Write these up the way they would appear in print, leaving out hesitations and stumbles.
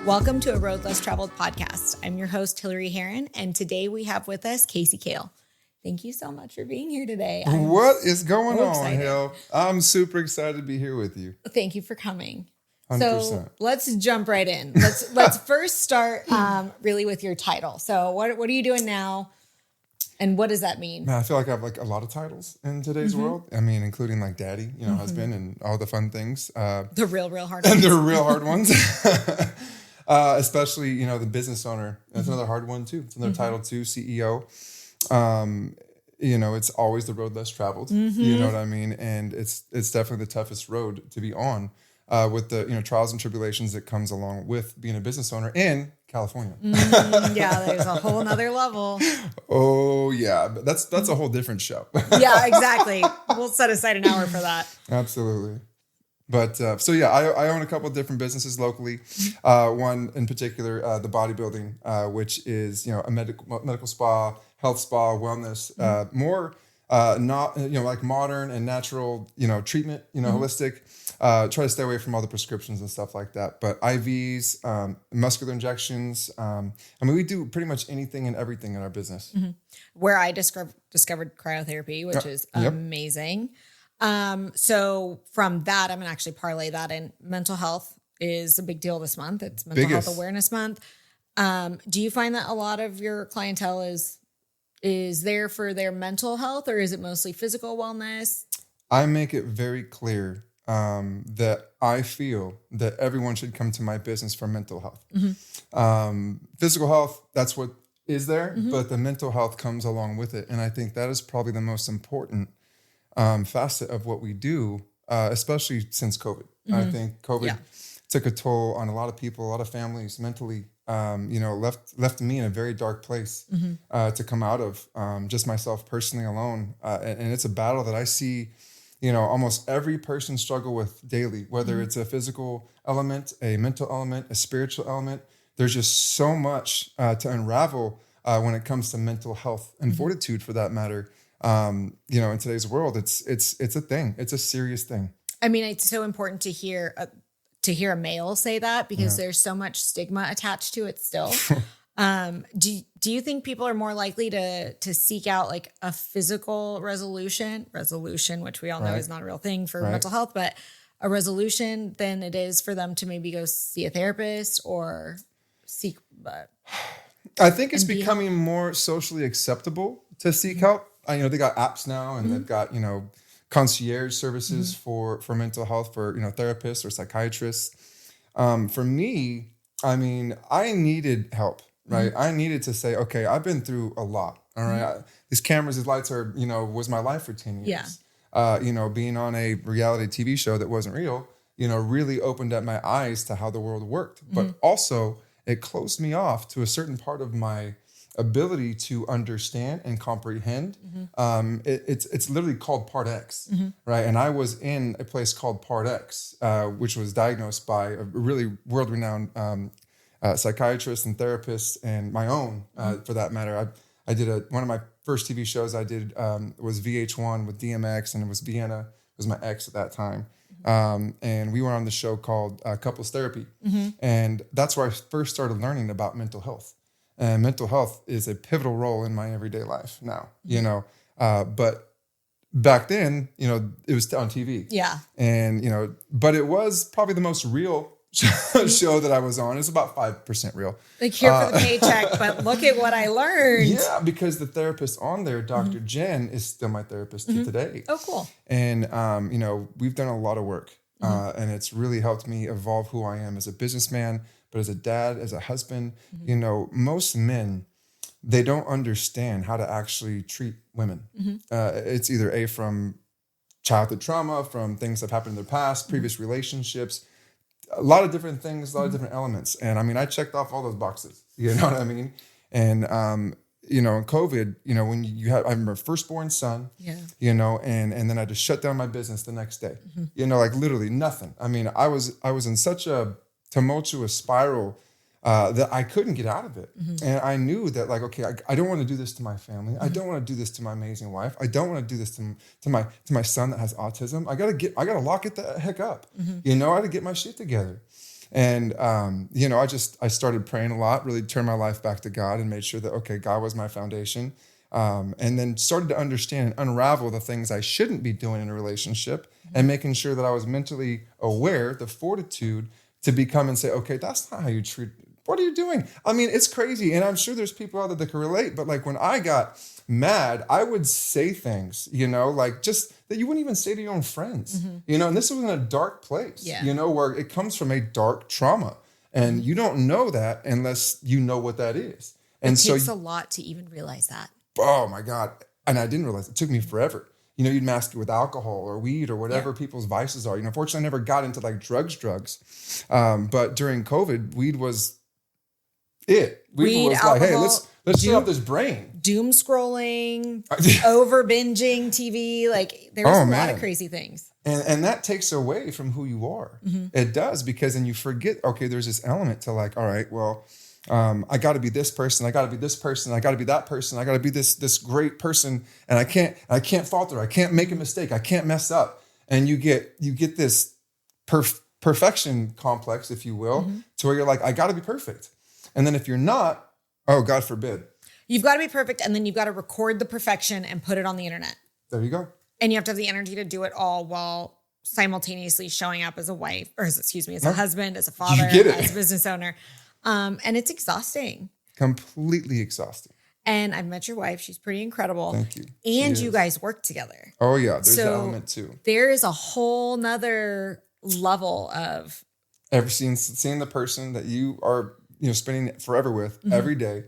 Welcome to a Road Less Traveled podcast. I'm your host, Hillary Heron, and today we have with us Kasey Kahl. Thank you so much for being here today. What is going on, excited. Hill? I'm super excited to be here with you. Thank you for coming. 100%. So let's jump right in. Let's first start really with your title. So what are you doing now? And what does that mean? Man, I feel like I have like a lot of titles in today's world. I mean, including like daddy, husband, and all the fun things. The real hard and ones. the real hard ones. Especially, the business owner. That's another hard one too. It's another title too, CEO. It's always the road less traveled. You know what I mean? And it's definitely the toughest road to be on with the trials and tribulations that comes along with being a business owner in California. Yeah, there's a whole nother level. Oh yeah, but that's a whole different show. Yeah, exactly. We'll set aside an hour for that. Absolutely. But I own a couple of different businesses locally. One in particular, the bodybuilding, which is a medical spa, health spa, wellness, more not like modern and natural treatment, holistic. Try to stay away from all the prescriptions and stuff like that. But IVs, muscular injections. We do pretty much anything and everything in our business. Where I discovered cryotherapy, which is amazing. So from that, I'm going to actually parlay that in. Mental health is a big deal this month. It's Mental Health Awareness Month. Do you find that a lot of your clientele is there for their mental health, or is it mostly physical wellness? I make it very clear that I feel that everyone should come to my business for mental health. Physical health, that's what is there, but the mental health comes along with it. And I think that is probably the most important facet of what we do, especially since COVID. I think COVID took a toll on a lot of people, a lot of families mentally, left me in a very dark place to come out of, just myself personally alone. And it's a battle that I see, almost every person struggle with daily, whether it's a physical element, a mental element, a spiritual element. There's just so much to unravel when it comes to mental health and fortitude, for that matter. In today's world, it's a thing. It's a serious thing. I mean, it's so important to hear a male say that, because there's so much stigma attached to it still. Do you think people are more likely to seek out like a physical resolution, which we all know is not a real thing for mental health, but a resolution than it is for them to maybe go see a therapist or seek? I think it's becoming more socially acceptable to seek help. They got apps now, and they've got, concierge services for mental health for, therapists or psychiatrists. For me, I needed help, right? I needed to say, okay, I've been through a lot. All right. These cameras, these lights are, was my life for 10 years. Yeah. Being on a reality TV show that wasn't real, really opened up my eyes to how the world worked. But also it closed me off to a certain part of my ability to understand and comprehend. It's literally called Part X, right? And I was in a place called Part X, which was diagnosed by a really world-renowned psychiatrist and therapist, and my own, for that matter. I did one of my first TV shows I did was VH1 with DMX, and it was Vienna, was my ex at that time. And we were on the show called Couples Therapy. And that's where I first started learning about mental health. And mental health is a pivotal role in my everyday life now, but back then, it was on TV. Yeah. And, but it was probably the most real show that I was on. It's about 5% real. Like here for the paycheck, but look at what I learned. Yeah, because the therapist on there, Dr. Jen, is still my therapist to today. Oh, cool. And, we've done a lot of work and it's really helped me evolve who I am as a businessman, but as a dad, as a husband. Most men, they don't understand how to actually treat women. It's either from childhood trauma, from things that have happened in their past, previous relationships, a lot of different things, a lot of different elements. And I checked off all those boxes, you know what I mean? And, in COVID, when I remember firstborn son, and then I just shut down my business the next day, like literally nothing. I was in such a tumultuous spiral that I couldn't get out of it. And I knew that I don't want to do this to my family. I don't want to do this to my amazing wife. I don't want to do this to my son that has autism. I gotta lock it the heck up. I had to get my shit together. And, I started praying a lot, really turned my life back to God and made sure that, okay, God was my foundation. And then started to understand and unravel the things I shouldn't be doing in a relationship and making sure that I was mentally aware, the fortitude to become and say, okay, that's not how you treat. What are you doing? I mean, it's crazy. And I'm sure there's people out there that can relate. But like when I got mad, I would say things, like just that you wouldn't even say to your own friends, and this was in a dark place, where it comes from a dark trauma. And you don't know that unless you know what that is. And it takes a lot to even realize that. Oh my God. And I didn't realize it took me forever. You'd mask it with alcohol or weed or whatever people's vices are. Fortunately, I never got into like drugs. But during COVID, weed was it. Weed was alcohol, like, hey, let's fill up this brain. Doom scrolling, over binging TV. Like there was a lot of crazy things. And that takes away from who you are. It does, because then you forget, okay, there's this element to like, all right, well, I got to be this person. I got to be this person. I got to be that person. I got to be this great person. And I can't falter. I can't make a mistake. I can't mess up. And you get this perfection complex, if you will, to where you're like, I got to be perfect. And then if you're not, oh, God forbid. You've got to be perfect. And then you've got to record the perfection and put it on the internet. There you go. And you have to have the energy to do it all while simultaneously showing up as a wife, or as a husband, as a father, as a business owner. And it's exhausting. Completely exhausting. And I've met your wife. She's pretty incredible. Thank you. And you guys work together. Oh, yeah. There's that element too. There is a whole nother level of seeing the person that you are, spending forever with every day,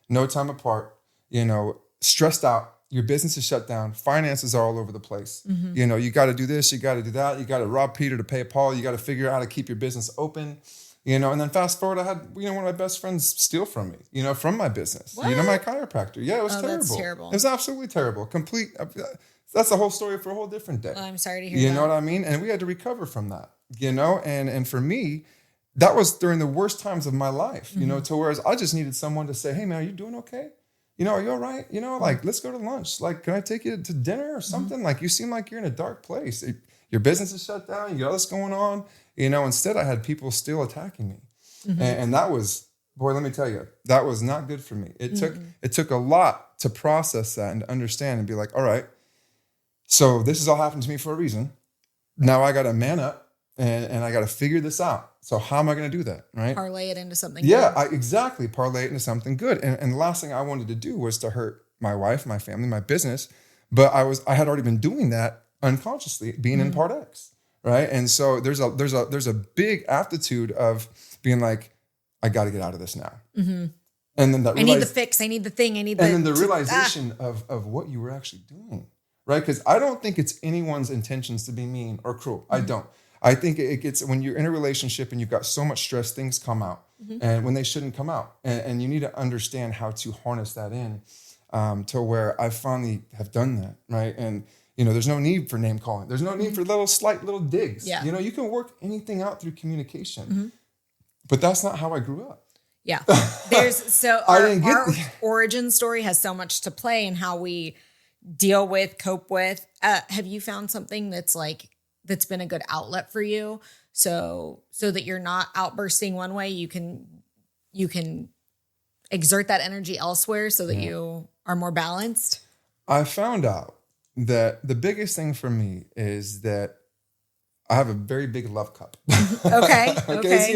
no time apart, stressed out. Your business is shut down. Finances are all over the place. You got to do this. You got to do that. You got to rob Peter to pay Paul. You got to figure out how to keep your business open. And then fast forward, I had, one of my best friends steal from me, from my business. What? My chiropractor. Yeah, it was terrible. That's terrible. It was absolutely terrible. That's a whole story for a whole different day. Well, I'm sorry to hear that. You know what I mean? And we had to recover from that, and for me, that was during the worst times of my life, to whereas I just needed someone to say, hey man, are you doing okay? Are you all right? Like, let's go to lunch. Like, can I take you to dinner or something? Like, you seem like you're in a dark place. Your business is shut down. You got this going on. Instead I had people still attacking me. And that was, boy, let me tell you, that was not good for me. It took a lot to process that and to understand and be like, all right, so this has all happened to me for a reason. Now I got to man up and I got to figure this out. So how am I going to do that? Right? Parlay it into something good. Parlay it into something good. And the last thing I wanted to do was to hurt my wife, my family, my business. But I had already been doing that unconsciously, being in Part X. Right. And so there's a big aptitude of being like, I got to get out of this now. And then I need the fix. I need the thing. And then the realization of what you were actually doing. Right. Because I don't think it's anyone's intentions to be mean or cruel. I don't. I think it gets, when you're in a relationship and you've got so much stress, things come out and when they shouldn't come out. And you need to understand how to harness that in to where I finally have done that. Right. And, there's no need for name calling. There's no need for slight little digs. Yeah. You can work anything out through communication. But that's not how I grew up. Yeah. Our origin story has so much to play in how we deal with, cope with. Have you found something that's been a good outlet for you? So that you're not outbursting one way, you can exert that energy elsewhere so that you are more balanced? I found out that the biggest thing for me is that I have a very big love cup. Okay.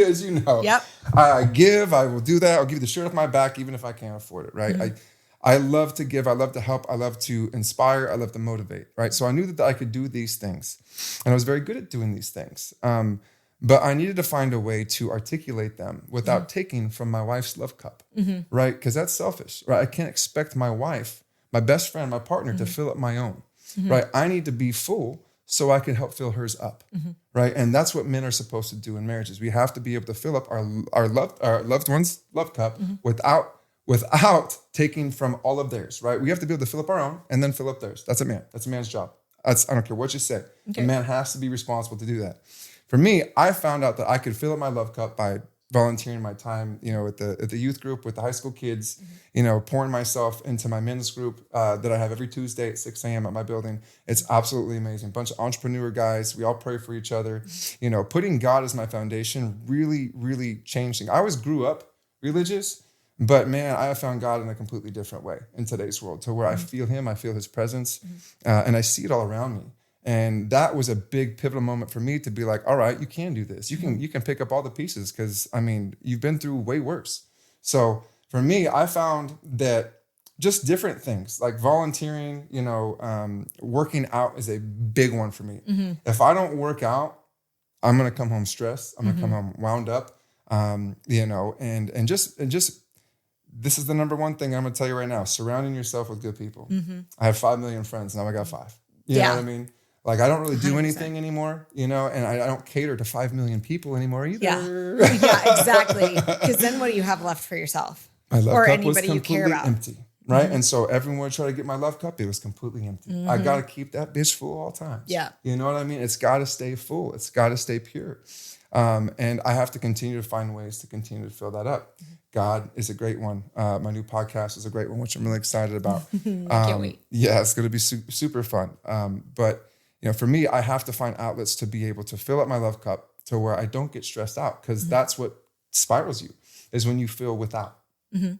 As you know. Yep. I will do that. I'll give you the shirt off my back, even if I can't afford it. Right. I love to give. I love to help. I love to inspire. I love to motivate. Right. So I knew that I could do these things and I was very good at doing these things. But I needed to find a way to articulate them without taking from my wife's love cup. Right. Because that's selfish. Right. I can't expect my wife, my best friend, my partner to fill up my own. Right. I need to be full so I can help fill hers up. Right. And that's what men are supposed to do in marriages. We have to be able to fill up our loved one's love cup without taking from all of theirs. Right. We have to be able to fill up our own and then fill up theirs. That's a man. That's a man's job. I don't care what you say. Okay. A man has to be responsible to do that. For me, I found out that I could fill up my love cup by volunteering my time, at the youth group with the high school kids, pouring myself into my men's group that I have every Tuesday at 6 a.m. at my building. It's absolutely amazing. A bunch of entrepreneur guys. We all pray for each other. Putting God as my foundation really, really changed things. I always grew up religious, but man, I have found God in a completely different way in today's world, to where I feel him, I feel his presence, and I see it all around me. And that was a big pivotal moment for me to be like, all right, you can do this. You can pick up all the pieces, because you've been through way worse. So for me, I found that just different things like volunteering, working out is a big one for me. If I don't work out, I'm going to come home stressed. I'm going to come home wound up, and just this is the number one thing I'm going to tell you right now: surrounding yourself with good people. I have 5 million friends. Now I got 5. You know what I mean? Like, I don't really do 100%. Anything anymore, and I don't cater to 5 million people anymore either. Yeah, exactly. Because then what do you have left for yourself? My love or cup anybody was you care completely about? Empty, right? And so everyone would try to get my love cup. It was completely empty. I got to keep that bitch full all times. Yeah. You know what I mean? It's got to stay full. It's got to stay pure. And I have to continue to find ways to continue to fill that up. God is a great one. My new podcast is a great one, which I'm really excited about. I can't wait. Yeah, it's going to be super fun. But for me, I have to find outlets to be able to fill up my love cup to where I don't get stressed out, because that's what spirals you, is when you feel without. Did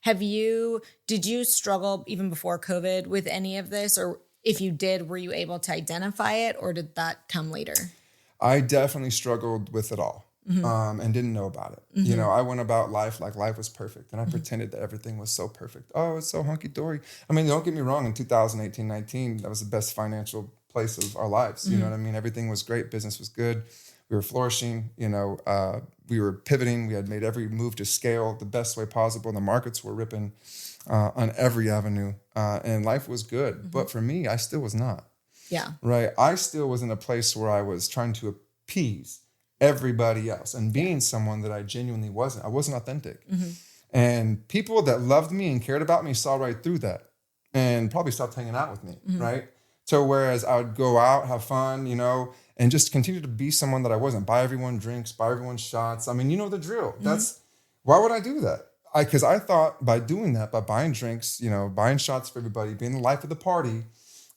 you struggle even before COVID with any of this? Or if you did, were you able to identify it, or did that come later? I definitely struggled with it all. And didn't know about it. I went about life like life was perfect, and I pretended that everything was so perfect. Oh, it's so hunky-dory. Don't get me wrong. In 2018, 19, that was the best financial place of our lives. You know what I mean? Everything was great. Business was good. We were flourishing. We were pivoting. We had made every move to scale the best way possible. The markets were ripping on every avenue, and life was good. But for me, I still was not. Yeah. Right. I still was in a place where I was trying to appease everybody else and being someone that I genuinely wasn't. I wasn't authentic. And people that loved me and cared about me saw right through that and probably stopped hanging out with me, right? So whereas I would go out, have fun, and just continue to be someone that I wasn't. Buy everyone drinks, buy everyone shots. The drill. Why would I do that? Because I thought by doing that, by buying drinks, buying shots for everybody, being the life of the party,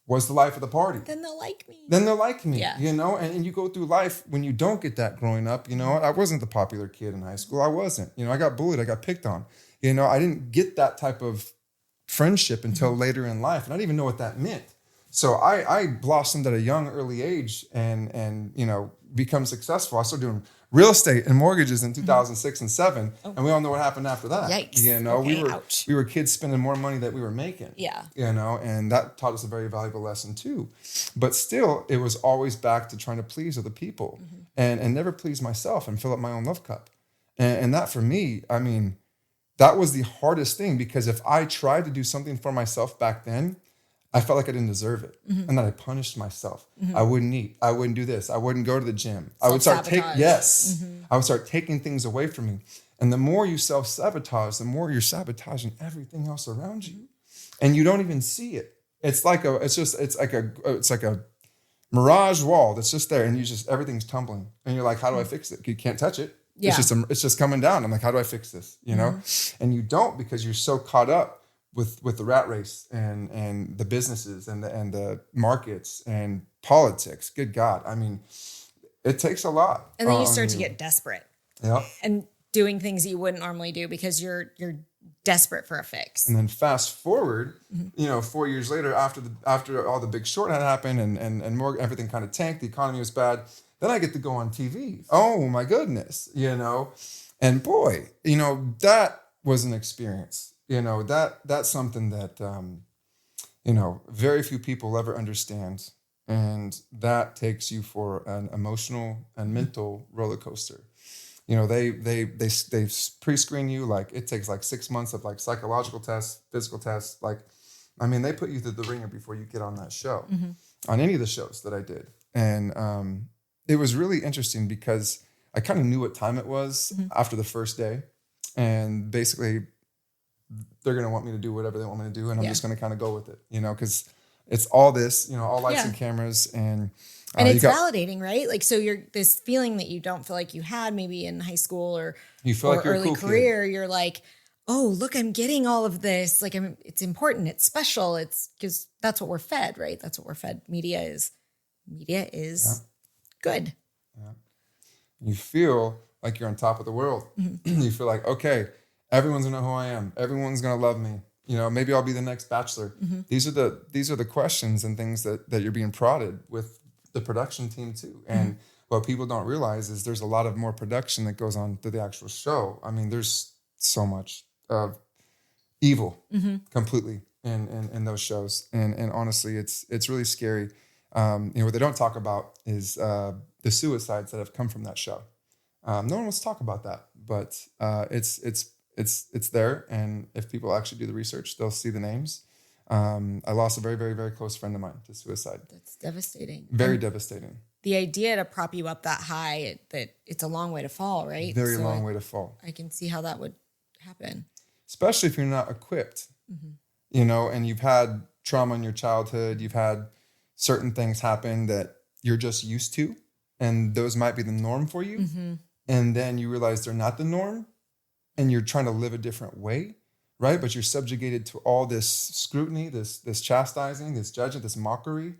was the life of the party. Then they'll like me. Yeah. And you go through life when you don't get that growing up. I wasn't the popular kid in high school. I wasn't. I got bullied. I got picked on. I didn't get that type of friendship until later in life. And I didn't even know what that meant. So I blossomed at a young, early age and become successful. I started doing real estate and mortgages in 2006 and 7. And we all know what happened after that. Yikes. Okay, we were kids spending more money than we were making. Yeah. And that taught us a very valuable lesson too. But still, it was always back to trying to please other people and never please myself and fill up my own love cup. And that for me, that was the hardest thing, because if I tried to do something for myself back then, I felt like I didn't deserve it, and that I punished myself. I wouldn't eat. I wouldn't do this. I wouldn't go to the gym. I would start I would start taking things away from me. And the more you self-sabotage, the more you're sabotaging everything else around you, and you don't even see it. It's like a mirage wall that's just there, and everything's tumbling, and you're like, how do I fix it? You can't touch it. Yeah. It's just coming down. I'm like, how do I fix this? And you don't, because you're so caught up with the rat race and the businesses and the markets and politics. Good God. It takes a lot. And then you start to get desperate. Yeah. And doing things you wouldn't normally do because you're desperate for a fix. And then fast forward, 4 years later, after all the Big Short had happened and more, everything kind of tanked, the economy was bad. Then I get to go on TV. Oh my goodness, and boy, that was an experience. That's something that, very few people ever understand. And that takes you for an emotional and mental roller coaster. They pre-screen you, like it takes like 6 months of like psychological tests, physical tests. They put you through the ringer before you get on that show, on any of the shows that I did. And it was really interesting because I kind of knew what time it was after the first day. And basically they're going to want me to do whatever they want me to do. And I'm just going to kind of go with it, because It's all this, all lights and cameras, and it's validating, right? Like, so you're this feeling that you don't feel like you had maybe in high school or you feel like you're early a cool career. Kid. You're like, oh, look, I'm getting all of this. Like, it's important. It's special. It's because that's what we're fed, right? That's what we're fed. Media is good. Yeah. You feel like you're on top of the world. You feel like, okay, everyone's gonna know who I am. Everyone's gonna love me. Maybe I'll be the next Bachelor. These are the questions and things that you're being prodded with the production team too. And what people don't realize is there's a lot of more production that goes on to the actual show. I mean, there's so much of evil completely in those shows. And honestly, it's really scary. What they don't talk about is the suicides that have come from that show. No one wants to talk about that, but it's there. And if people actually do the research, they'll see the names. I lost a very, very, very close friend of mine to suicide. That's devastating. Very devastating. The idea to prop you up that high, that it's a long way to fall, right? Very long way to fall. I can see how that would happen. Especially if you're not equipped, and you've had trauma in your childhood, you've had certain things happen that you're just used to, and those might be the norm for you. And then you realize they're not the norm, and you're trying to live a different way, right? But you're subjugated to all this scrutiny, this chastising, this judgment, this mockery,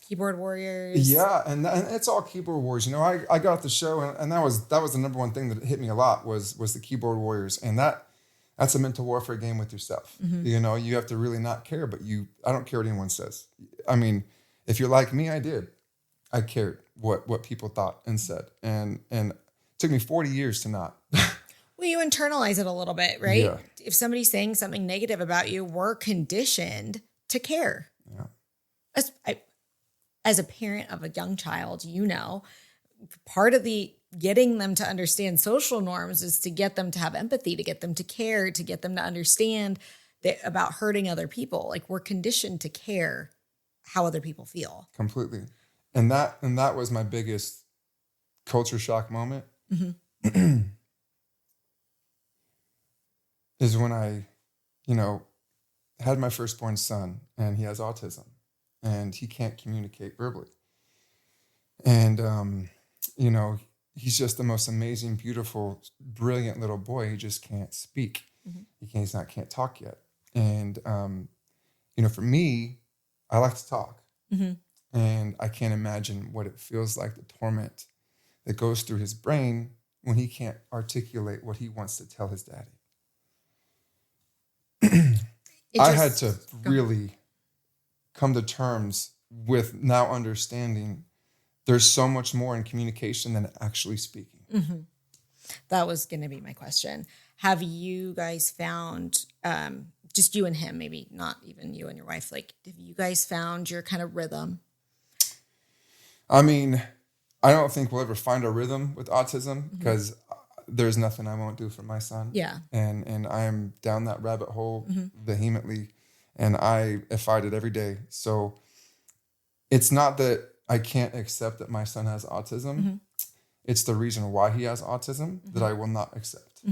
Keyboard warriors. Yeah, and it's all keyboard warriors. I got off the show, and that was the number one thing that hit me a lot was the keyboard warriors, and that's a mental warfare game with yourself. You have to really not care, but I don't care what anyone says. I mean, if you're like me, I cared what people thought and said, and it took me 40 years to not. Well, you internalize it a little bit, right? Yeah. If somebody's saying something negative about you, we're conditioned to care. Yeah. As a parent of a young child, part of the getting them to understand social norms is to get them to have empathy, to get them to care, to get them to understand about hurting other people. Like, we're conditioned to care how other people feel. Completely. And that was my biggest culture shock moment. Is when I, had my firstborn son, and he has autism, and he can't communicate verbally. And, he's just the most amazing, beautiful, brilliant little boy. He just can't speak. He can't talk yet. And, for me, I like to talk. And I can't imagine what it feels like, the torment that goes through his brain when he can't articulate what he wants to tell his daddy. I had to really come to terms with now understanding there's so much more in communication than actually speaking. That was going to be my question. Have you guys found, just you and him, maybe not even you and your wife, like, have you guys found your kind of rhythm? I mean, I don't think we'll ever find a rhythm with autism because there's nothing I won't do for my son. Yeah. And I am down that rabbit hole vehemently, and I fight it every day. So it's not that I can't accept that my son has autism. It's the reason why he has autism that I will not accept.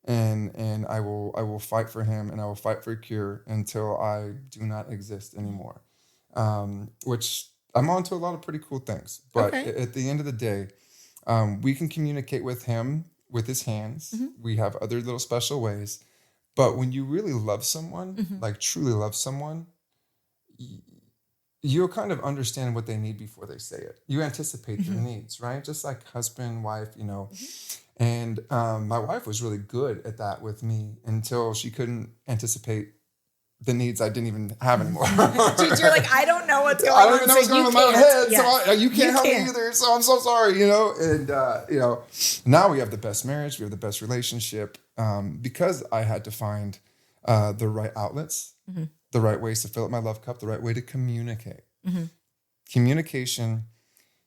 And I will fight for him, and I will fight for a cure until I do not exist anymore. Which I'm on to a lot of pretty cool things. But at the end of the day, we can communicate with him with his hands. We have other little special ways. But when you really love someone, like truly love someone, you'll kind of understand what they need before they say it. You anticipate their needs, right? Just like husband, wife, And my wife was really good at that with me until she couldn't anticipate the needs I didn't even have anymore. You're like, I don't know what's going on. I don't even know what's going on in my own head. Yeah. So you can't help me either. So I'm so sorry, And, now we have the best marriage. We have the best relationship because I had to find the right outlets, the right ways to fill up my love cup, the right way to communicate. Communication,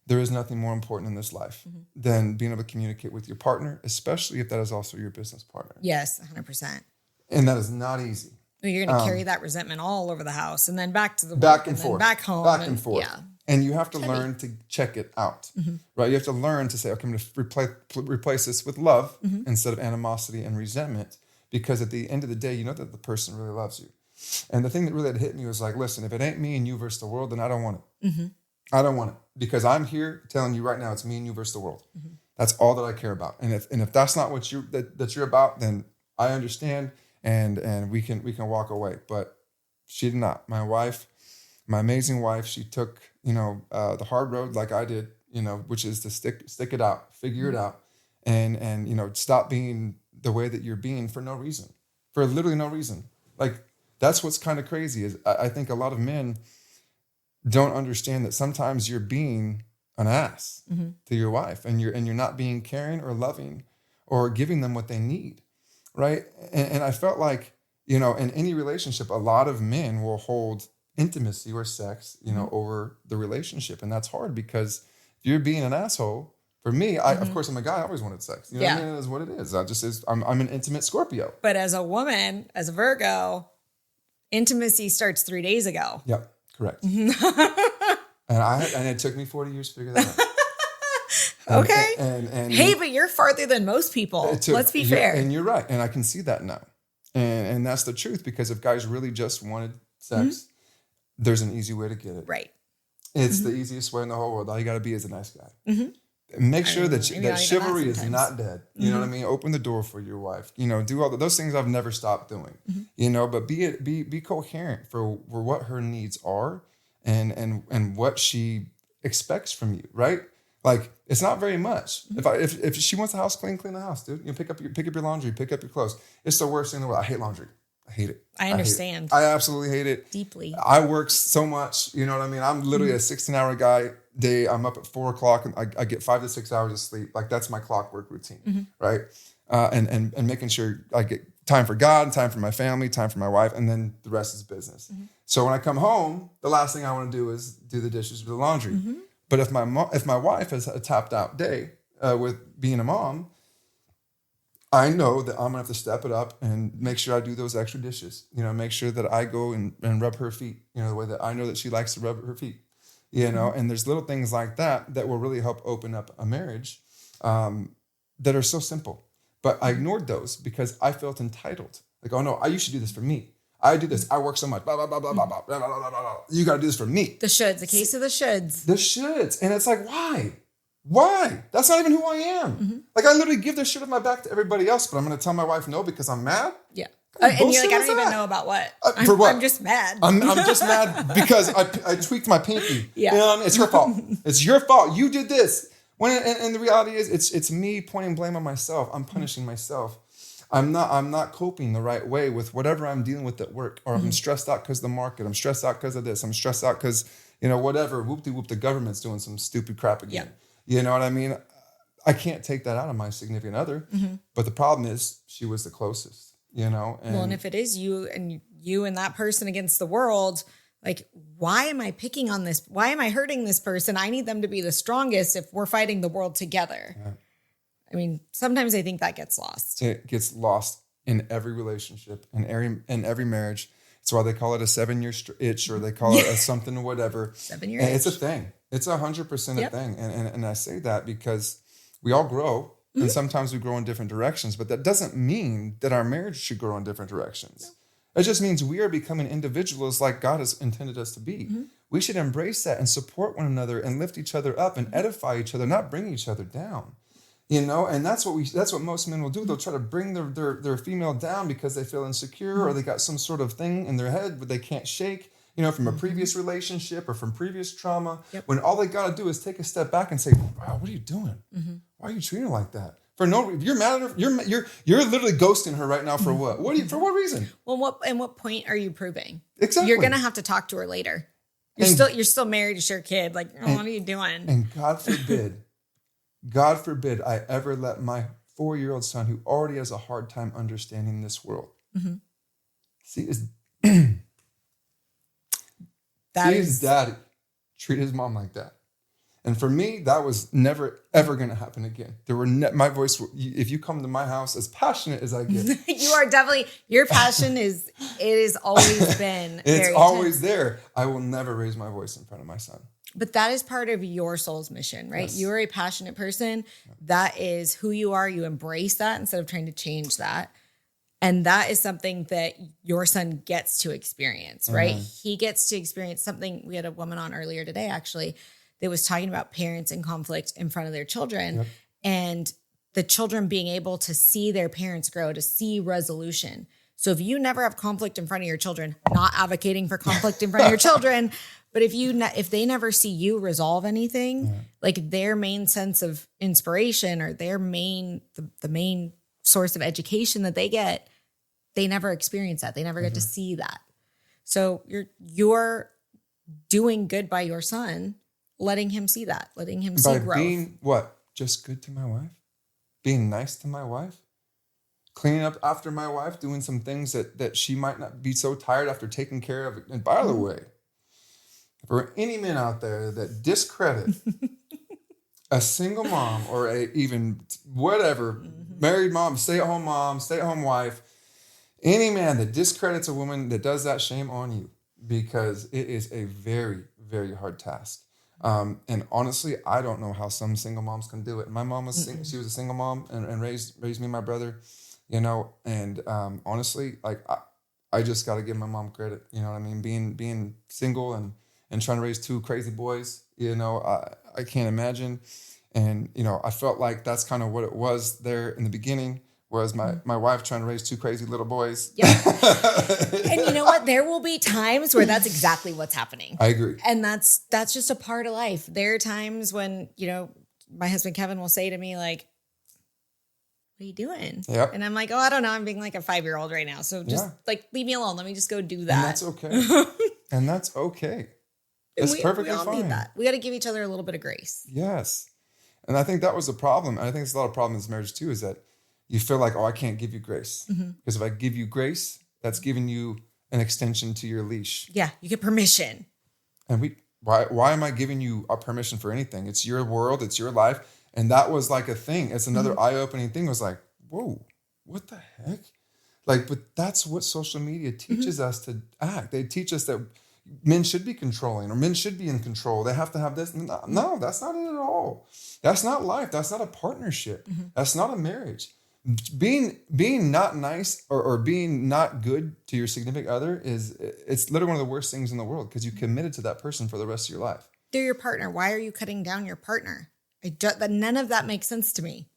there is nothing more important in this life than being able to communicate with your partner, especially if that is also your business partner. Yes, 100%. And that is not easy. You're going to carry that resentment all over the house and then back to the work back and forth, back home. Back and forth. Yeah. And you have to learn to check it out, right? You have to learn to say, okay, I'm going to replace this with love instead of animosity and resentment, because at the end of the day, you know that the person really loves you. And the thing that really had hit me was like, listen, if it ain't me and you versus the world, then I don't want it. I don't want it, because I'm here telling you right now, it's me and you versus the world. That's all that I care about. And if that's not what that you're about, then I understand, and we can walk away. But she did not. My wife, my amazing wife, she took, the hard road like I did, which is to stick it out, figure it out, and stop being the way that you're being for no reason, for literally no reason. Like, that's what's kind of crazy is I think a lot of men don't understand that sometimes you're being an ass to your wife, and you're not being caring or loving or giving them what they need, right? And I felt like, in any relationship, a lot of men will hold intimacy or sex, over the relationship, and that's hard because if you're being an asshole. For me, of course, I'm a guy. I always wanted sex. What I mean? It is what it is. I'm an intimate Scorpio. But as a woman, as a Virgo, intimacy starts 3 days ago. Yep, correct. and it took me 40 years to figure that out. Okay. And hey, but you're farther than most people. Let's be fair. And you're right. And I can see that now. And that's the truth, because if guys really just wanted sex, there's an easy way to get it. Right. It's the easiest way in the whole world. All you got to be is a nice guy. Make sure that chivalry is not dead. You know what I mean? Open the door for your wife. Do all those things I've never stopped doing. But be coherent for what her needs are and what she expects from you, right? Like, it's not very much. If she wants the house clean the house, dude. Pick up your laundry, pick up your clothes. It's the worst thing in the world. I hate laundry. I hate it. I understand. I absolutely hate it. Deeply. I work so much. You know what I mean? I'm literally a 16-hour guy. I'm up at 4 o'clock and I get 5 to 6 hours of sleep. Like, that's my clockwork routine, right? And making sure I get time for God, time for my family, time for my wife, and then the rest is business. So when I come home, the last thing I want to do is do the dishes or the laundry. But if my wife has a tapped out day with being a mom, I know that I'm gonna have to step it up and make sure I do those extra dishes. Make sure that I go and rub her feet. The way that I know that she likes to rub her feet. And there's little things like that will really help open up a marriage that are so simple. But I ignored those because I felt entitled. Like, oh no, you should do this for me. I do this. I work so much. Blah, blah, blah, blah, blah, blah, blah, blah, blah, blah. You got to do this for me. The shoulds, the case of the shoulds. The shoulds. And it's like, why? Why? That's not even who I am. Like, I literally give this shit on my back to everybody else, but I'm going to tell my wife no because I'm mad? Yeah. And you're like, I don't even know about what. For what? I'm just mad. I'm just mad because I tweaked my pinky. Yeah. It's her fault. It's your fault. You did this. And the reality is, it's me pointing blame on myself. I'm punishing myself. I'm not coping the right way with whatever I'm dealing with at work, or I'm stressed out because of the market. I'm stressed out because of this. I'm stressed out because, whatever, whoop-de-whoop, the government's doing some stupid crap again. Yeah. You know what I mean? I can't take that out of my significant other. But the problem is she was the closest, And if it is you and that person against the world, like, why am I picking on this? Why am I hurting this person? I need them to be the strongest if we're fighting the world together. Yeah. I mean, sometimes I think that gets lost. It gets lost in every relationship, in every marriage. That's why they call it a 7-year itch, or they call it a something or whatever. 7-year itch. It's a thing. It's 100% a thing. And I say that because we all grow, and sometimes we grow in different directions, but that doesn't mean that our marriage should grow in different directions. No. It just means we are becoming individuals like God has intended us to be. We should embrace that and support one another and lift each other up and edify each other, not bring each other down. And that's what most men will do. They'll try to bring their female down because they feel insecure, or they got some sort of thing in their head that they can't shake, from a previous relationship or from previous trauma. Yep. When all they got to do is take a step back and say, wow, what are you doing? Why are you treating her like that? For no reason. You're mad at her. You're literally ghosting her right now for what? For what reason? Well, what point are you proving? Exactly. You're going to have to talk to her later. You're still married to your kid. Like, what are you doing? And God forbid I ever let my 4-year-old son, who already has a hard time understanding this world, see his daddy treat his mom like that. And for me, that was never, ever going to happen again. My voice, if you come to my house, as passionate as I get. You are definitely, your passion it has always been it's very always intense. There. I will never raise my voice in front of my son. But that is part of your soul's mission, right? Yes. You're a passionate person. That is who you are. You embrace that instead of trying to change that. And that is something that your son gets to experience, right? Mm-hmm. He gets to experience something. We had a woman on earlier today, actually, that was talking about parents in conflict in front of their children. Yep. And the children being able to see their parents grow, to see resolution. So if you never have conflict in front of your children, not advocating for conflict in front of your children, but if they never see you resolve anything, like their main sense of inspiration or their main, the main source of education that they get, they never experience that. They never get to see that. So you're doing good by your son, letting him see that, letting him see growth. By being what? Just good to my wife? Being nice to my wife? Cleaning up after my wife, doing some things that she might not be so tired after taking care of. And by the way, for any men out there that discredit a single mom or even whatever, married mom, stay-at-home wife, any man that discredits a woman that does that, shame on you, because it is a very, very hard task. And honestly, I don't know how some single moms can do it. My mom was she was a single mom and raised me and my brother, you know, and honestly, like I just got to give my mom credit, you know what I mean? Being single and trying to raise two crazy boys, you know, I can't imagine. And, you know, I felt like that's kind of what it was there in the beginning, was my wife trying to raise two crazy little boys. Yep. And you know what? There will be times where that's exactly what's happening. I agree. And that's just a part of life. There are times when, you know, my husband Kevin will say to me, like, what are you doing? Yep. And I'm like, oh, I don't know. I'm being like a 5-year-old right now. So just like, leave me alone. Let me just go do that. And that's okay. And that's okay. It's perfectly fine. We all need that. We got to give each other a little bit of grace. Yes. And I think that was the problem. And I think it's a lot of problem in this marriage too, is that you feel like, oh, I can't give you grace. Because if I give you grace, that's giving you an extension to your leash. Yeah, you get permission. And why am I giving you a permission for anything? It's your world, it's your life. And that was like a thing. It's another eye-opening thing. It was like, whoa, what the heck? Like, but that's what social media teaches us to act. They teach us that men should be controlling or men should be in control. They have to have this. No, that's not it at all. That's not life. That's not a partnership. That's not a marriage. Being not nice or being not good to your significant other it's literally one of the worst things in the world, because you committed to that person for the rest of your life. They're your partner. Why are you cutting down your partner? None of that makes sense to me.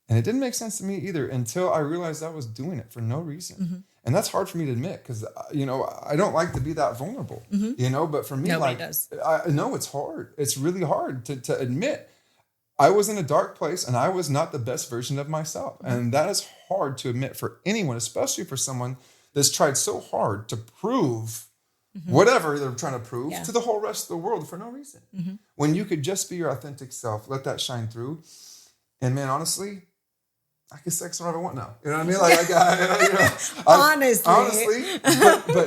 And it didn't make sense to me either until I realized I was doing it for no reason. And that's hard for me to admit, because, you know, I don't like to be that vulnerable, you know, but for me, nobody like, does. I know it's hard. It's really hard to admit I was in a dark place and I was not the best version of myself. And that is hard to admit for anyone, especially for someone that's tried so hard to prove whatever they're trying to prove to the whole rest of the world for no reason. When you could just be your authentic self, let that shine through. And man, honestly, I can sex whenever I want now. You know what I mean? Like, honestly,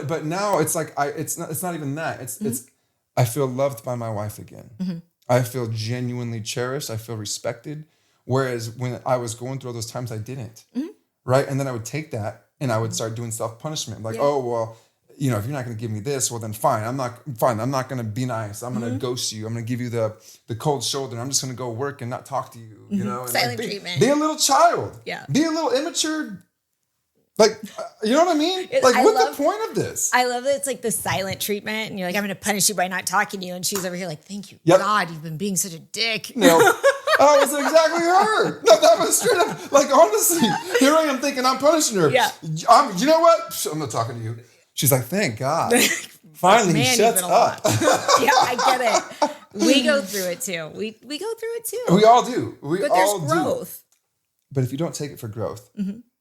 but now it's like it's not even that. It's I feel loved by my wife again. I feel genuinely cherished. I feel respected. Whereas when I was going through all those times, I didn't. Right? And then I would take that and I would start doing self-punishment. Like, oh, well, you know, if you're not going to give me this, well, then fine. I'm not going to be nice. I'm going to ghost you. I'm going to give you the cold shoulder. I'm just going to go work and not talk to you. You know, and silent treatment. Be a little child. Yeah. Be a little immature. Like, you know what I mean? Like, what's the point of this? I love that it's like the silent treatment. And you're like, I'm going to punish you by not talking to you. And she's over here like, thank you, God, you've been being such a dick. No, that was exactly her. No, that was straight up. Like, honestly, here I am thinking I'm punishing her. Yeah. You know what? I'm not talking to you. She's like, thank God. Finally, he shuts up. Yeah, I get it. We go through it too. We go through it too. We all do. But there's growth. But if you don't take it for growth,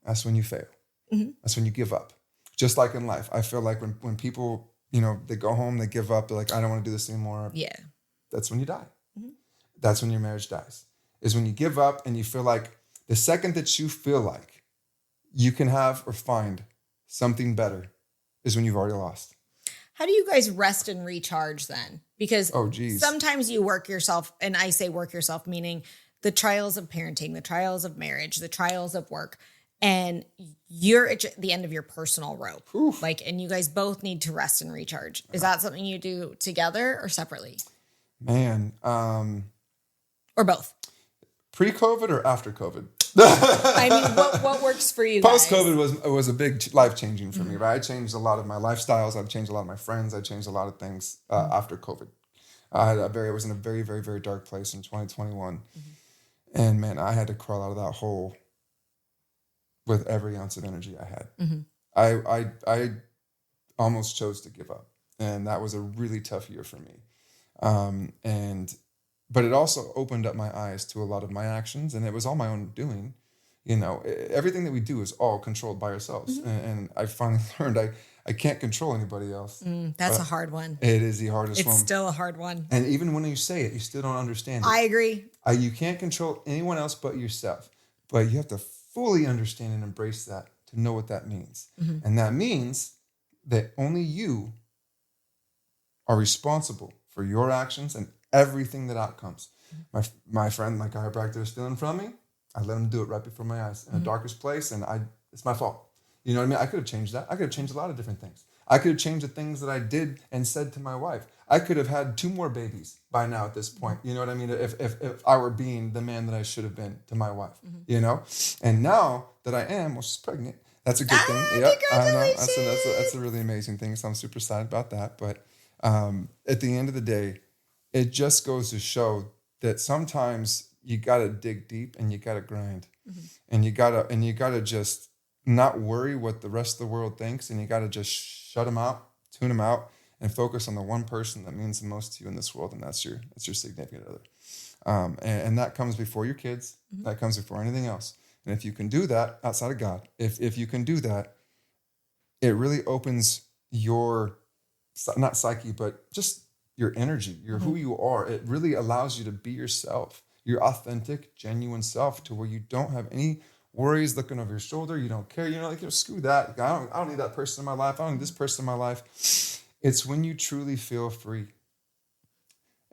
that's when you fail. That's when you give up. Just like in life. I feel like when people, you know, they go home, they give up. They're like, I don't want to do this anymore. Yeah. That's when you die. That's when your marriage dies. Is when you give up and you feel like the second that you feel like you can have or find something better is when you've already lost. How do you guys rest and recharge then? Because sometimes you work yourself, and I say work yourself, meaning the trials of parenting, the trials of marriage, the trials of work, and you're at the end of your personal rope. Oof. Like, and you guys both need to rest and recharge. Is that something you do together or separately? Man. Or both? Pre-COVID or after COVID? I mean, what works for you guys? Post-COVID was a big life-changing for me, right? I changed a lot of my lifestyles. I've changed a lot of my friends. I changed a lot of things after COVID. I was in a very, very, very dark place in 2021. And man, I had to crawl out of that hole with every ounce of energy I had. I almost chose to give up. And that was a really tough year for me. But it also opened up my eyes to a lot of my actions, and it was all my own doing. You know, everything that we do is all controlled by ourselves. And I finally learned I can't control anybody else. That's a hard one. It is the hardest one. It's still a hard one. And even when you say it, you still don't understand it. I agree. You can't control anyone else but yourself. But you have to fully understand and embrace that to know what that means. And that means that only you are responsible for your actions and everything that outcomes. My friend, my chiropractor is stealing from me. I let him do it right before my eyes in the darkest place, and it's my fault. You know what I mean? I could have changed that. I could have changed a lot of different things. I could have changed the things that I did and said to my wife. I could have had 2 more babies by now at this point. You know what I mean? If I were being the man that I should have been to my wife, you know? And now that I am, well, she's pregnant. That's a good thing. Yeah, I know. That's a really amazing thing. So I'm super excited about that. But at the end of the day, it just goes to show that sometimes you got to dig deep and you got to grind, and you got to just not worry what the rest of the world thinks, and you got to just shut them out, tune them out, and focus on the one person that means the most to you in this world, and that's your significant other. And that comes before your kids. That comes before anything else. And if you can do that outside of God, if you can do that, it really opens your, not psyche, but just your energy, who you are. It really allows you to be yourself, your authentic, genuine self, to where you don't have any worries looking over your shoulder. You don't care. You're like, screw that. I don't need that person in my life. I don't need this person in my life. It's when you truly feel free.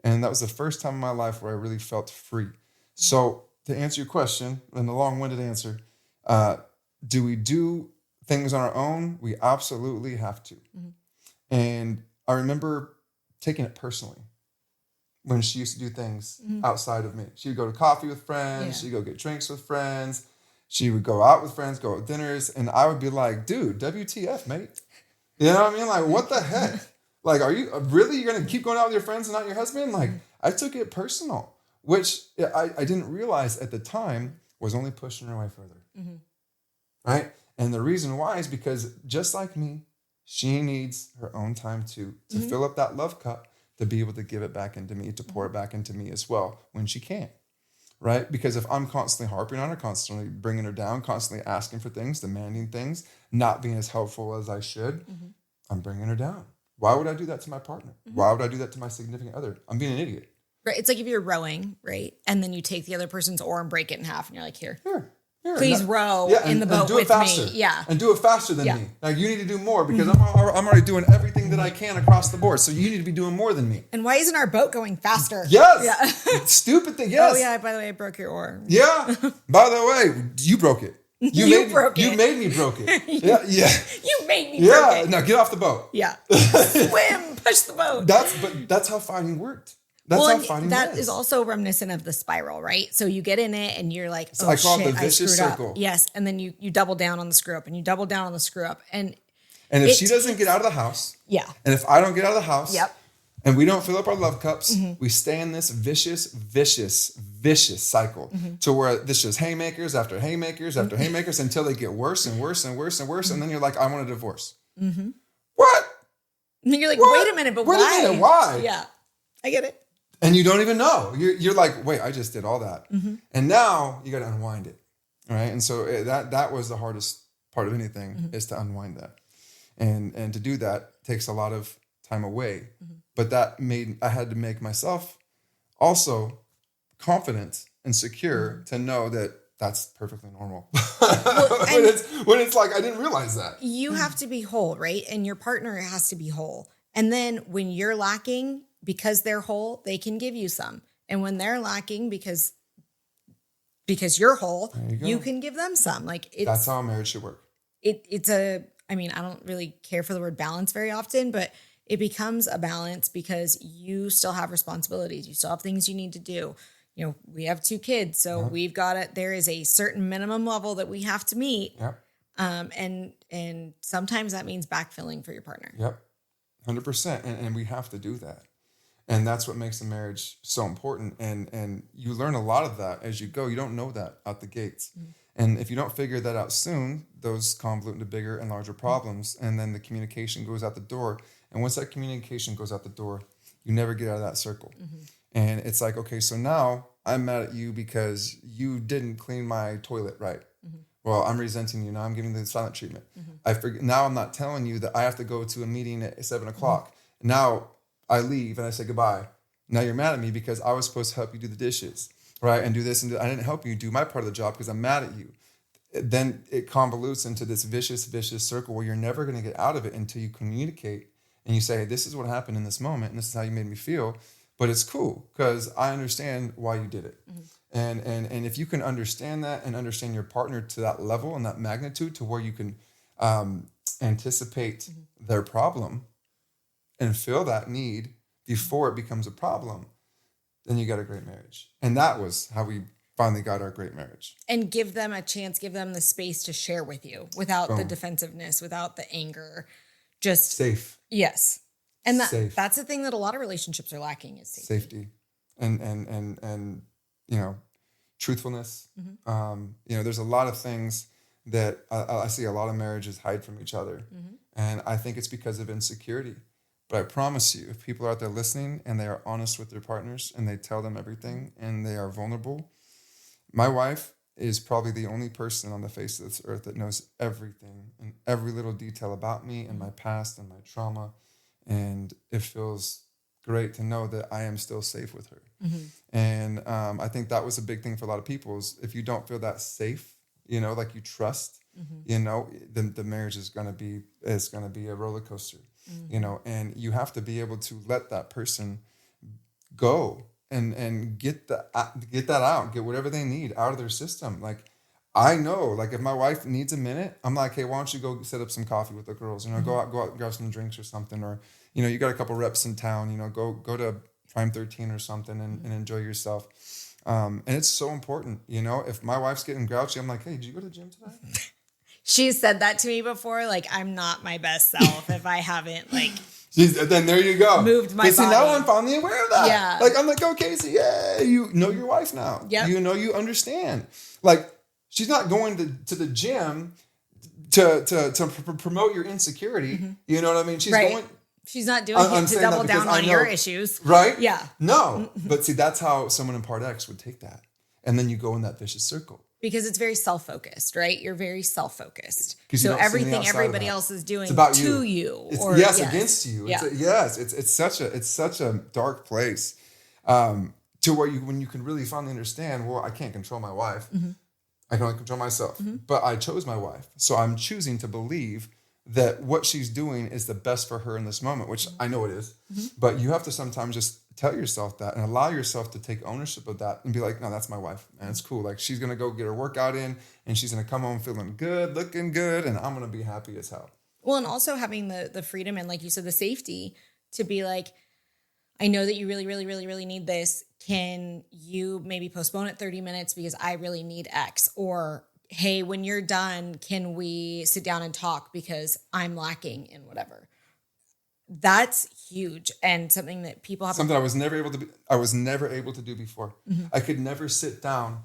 And that was the first time in my life where I really felt free. So to answer your question, and the long-winded answer, do we do things on our own? We absolutely have to. And I remember taking it personally when she used to do things outside of me. She would go to coffee with friends. She'd go get drinks with friends. She would go out with friends, go out dinners. And I would be like, dude, WTF, mate? You know what I mean? Like, what the heck? Like, are you really, you're going to keep going out with your friends and not your husband? Like, I took it personal, which I didn't realize at the time was only pushing her away further. Right? And the reason why is because just like me, she needs her own time too, to fill up that love cup, to be able to give it back into me, to pour it back into me as well when she can, right? Because if I'm constantly harping on her, constantly bringing her down, constantly asking for things, demanding things, not being as helpful as I should, I'm bringing her down. Why would I do that to my partner? Why would I do that to my significant other? I'm being an idiot. Right. It's like if you're rowing, right? And then you take the other person's oar and break it in half and you're like, here. Please row in the boat with me. Yeah. And do it faster than me. Like, you need to do more because I'm already doing everything that I can across the board. So you need to be doing more than me. And why isn't our boat going faster? Yes. Yeah. Stupid thing. Yes. Oh, yeah. By the way, I broke your oar. Yeah. By the way, you broke it. You broke it. You made me broke it. Yeah. You made me broke it. Now get off the boat. Yeah. Swim. Push the boat. That's how fighting worked. That's how fighting that is also reminiscent of the spiral, right? So you get in it and you're like, I call it the vicious circle. Yes. And then you double down on the screw up and you double down on the screw up. And if she doesn't get out of the house. Yeah. And if I don't get out of the house. Yep. And we don't fill up our love cups, we stay in this vicious cycle to where this is haymakers after haymakers after haymakers until they get worse and worse and worse and worse. And then you're like, I want a divorce. What? And then you're like, wait a minute, but why? Wait a minute, why? Yeah. I get it. And you don't even know. You're like, wait, I just did all that. And now you got to unwind it. All right. And so that was the hardest part of anything is to unwind that. And to do that takes a lot of time away. But I had to make myself also confident and secure to know that that's perfectly normal. When it's like, I didn't realize that. You have to be whole, right? And your partner has to be whole. And then when you're lacking, because they're whole, they can give you some. And when they're lacking, because you're whole, you can give them some. Like, that's how a marriage should work. I mean, I don't really care for the word balance very often, but it becomes a balance because you still have responsibilities. You still have things you need to do. we have 2 kids, so we've got it. There is a certain minimum level that we have to meet. Yep. And sometimes that means backfilling for your partner. Yep. 100%. And we have to do that. And that's what makes a marriage so important. And you learn a lot of that as you go. You don't know that out the gates. Mm-hmm. And if you don't figure that out soon, those convolute into bigger and larger problems. And then the communication goes out the door. And once that communication goes out the door, you never get out of that circle. Mm-hmm. And it's like, okay, so now I'm mad at you because you didn't clean my toilet right. Mm-hmm. Well, I'm resenting you. Now I'm giving you the silent treatment. Mm-hmm. I forget. Now I'm not telling you that I have to go to a meeting at 7:00. Mm-hmm. Now I leave and I say goodbye. Now you're mad at me because I was supposed to help you do the dishes, right? And do this and I didn't help you do my part of the job because I'm mad at you. Then it convolutes into this vicious circle where you're never going to get out of it until you communicate and you say, hey, this is what happened in this moment and this is how you made me feel. But it's cool because I understand why you did it. Mm-hmm. And if you can understand that and understand your partner to that level and that magnitude to where you can anticipate mm-hmm. their problem and feel that need before it becomes a problem, then you got a great marriage. And that was how we finally got our great marriage. And give them a chance, give them the space to share with you without the defensiveness, without the anger, just safe. Yes. And that's the thing that a lot of relationships are lacking is safety. And truthfulness. Mm-hmm. There's a lot of things that I see a lot of marriages hide from each other. Mm-hmm. And I think it's because of insecurity. But I promise you, if people are out there listening and they are honest with their partners and they tell them everything and they are vulnerable, my wife is probably the only person on the face of this earth that knows everything and every little detail about me and my past and my trauma. And it feels great to know that I am still safe with her. Mm-hmm. And I think that was a big thing for a lot of people is if you don't feel that safe, like you trust, mm-hmm. Then the marriage is going to be a roller coaster. Mm-hmm. And you have to be able to let that person go and get that out, get whatever they need out of their system. Like, I know, like if my wife needs a minute, I'm like, hey, why don't you go set up some coffee with the girls, mm-hmm. go out and grab some drinks or something. Or, you got a couple reps in town, go to Prime 13 or something and enjoy yourself. And it's so important, if my wife's getting grouchy, I'm like, hey, did you go to the gym today? She's said that to me before. Like, I'm not my best self if I haven't, like, then there you go. Moved my body. See, now I'm finally aware of that. Yeah. Like, I'm like, oh, Kasey, yeah, you know your wife now. Yep. You understand. Like, she's not going to the gym to promote your insecurity. Mm-hmm. You know what I mean? She's right. going. She's not doing it to double down on your issues. Right? Yeah. No. But see, that's how someone in Part X would take that. And then you go in that vicious circle. Because it's very self-focused, right? You're very self-focused. So everything everybody else is doing to you. Yes, against you. Yeah. It's such a dark place to where when you can really finally understand, well, I can't control my wife. Mm-hmm. I can only control myself. Mm-hmm. But I chose my wife. So I'm choosing to believe that what she's doing is the best for her in this moment, which I know it is. Mm-hmm. But you have to sometimes just tell yourself that and allow yourself to take ownership of that and be like, no, that's my wife. And it's cool. Like, she's going to go get her workout in and she's going to come home feeling good, looking good. And I'm going to be happy as hell. Well, and also having the freedom and, like you said, the safety to be like, I know that you really, really, really, really need this. Can you maybe postpone it 30 minutes because I really need X? Or, hey, when you're done, can we sit down and talk because I'm lacking in whatever? That's huge and something that people have. Something I was never able to do before. Mm-hmm. I could never sit down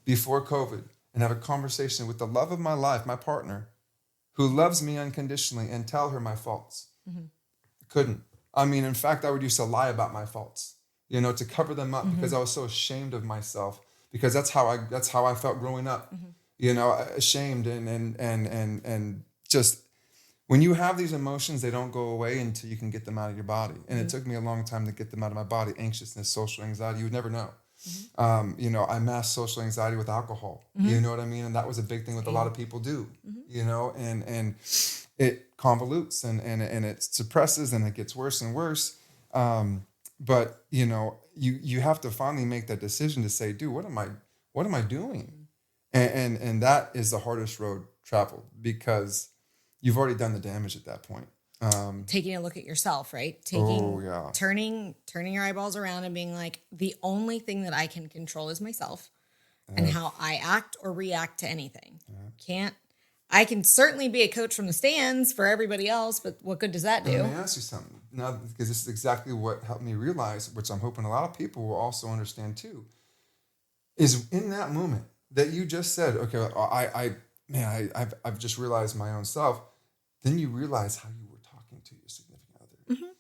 before COVID and have a conversation with the love of my life, my partner, who loves me unconditionally, and tell her my faults. Mm-hmm. Couldn't. I mean, in fact, I would used to lie about my faults, to cover them up, mm-hmm. because I was so ashamed of myself, because that's how I felt growing up, mm-hmm. Ashamed and just. When you have these emotions, they don't go away until you can get them out of your body. And mm-hmm. it took me a long time to get them out of my body. Anxiousness, social anxiety, you would never know. Mm-hmm. I masked social anxiety with alcohol. Mm-hmm. You know what I mean? And that was a big thing that a lot of people do, mm-hmm. And it convolutes and it suppresses and it gets worse and worse. But you have to finally make that decision to say, dude, what am I doing? And that is the hardest road traveled because you've already done the damage at that point. Taking a look at yourself, right? Turning your eyeballs around and being like, the only thing that I can control is myself and how I act or react to anything. I can certainly be a coach from the stands for everybody else, but what good does that do? Let me ask you something now, because this is exactly what helped me realize, which I'm hoping a lot of people will also understand too, is in that moment that you just said, okay, I've just realized my own self. Then you realize how you were talking to your significant other. Mm-hmm.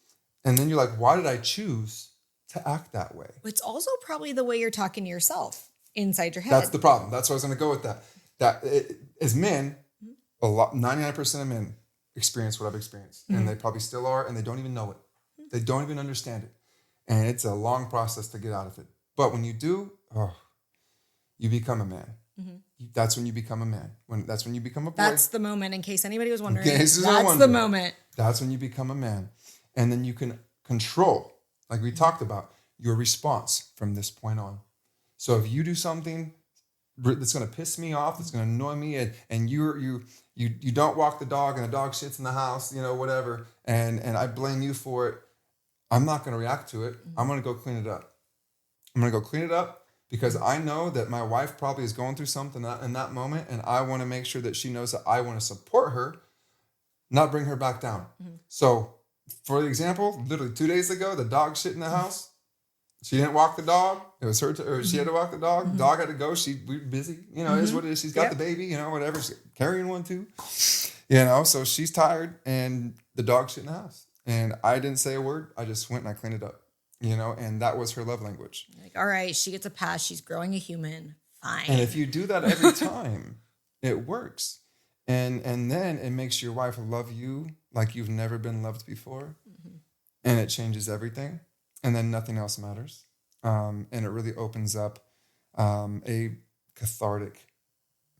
And then you're like, why did I choose to act that way? It's also probably the way you're talking to yourself inside your head. That's the problem. That's why I was going to go with that. As men, 99% of men experience what I've experienced. Mm-hmm. And they probably still are, and they don't even know it. Mm-hmm. They don't even understand it. And it's a long process to get out of it. But when you do, you become a man. Mm-hmm. That's when you become a man. That's when you become a boy. That's the moment, in case anybody was wondering. That's the moment. That's when you become a man. And then you can control, like we talked about, your response from this point on. So if you do something that's going to piss me off, that's going to annoy me, and you don't walk the dog and the dog shits in the house, whatever, and I blame you for it, I'm not going to react to it. Mm-hmm. I'm going to go clean it up. Because I know that my wife probably is going through something in that moment, and I want to make sure that she knows that I want to support her, not bring her back down. Mm-hmm. So, for example, literally 2 days ago, the dog shit in the house. She didn't walk the dog. It was her, or she had to walk the dog. Mm-hmm. Dog had to go. We were busy. It is what it is. She's got the baby, whatever. She's carrying one too. So she's tired, and the dog shit in the house. And I didn't say a word. I just went and I cleaned it up. And that was her love language. Like, all right, she gets a pass. She's growing a human. Fine. And if you do that every time, it works. And then it makes your wife love you like you've never been loved before. Mm-hmm. And it changes everything. And then nothing else matters. And it really opens up a cathartic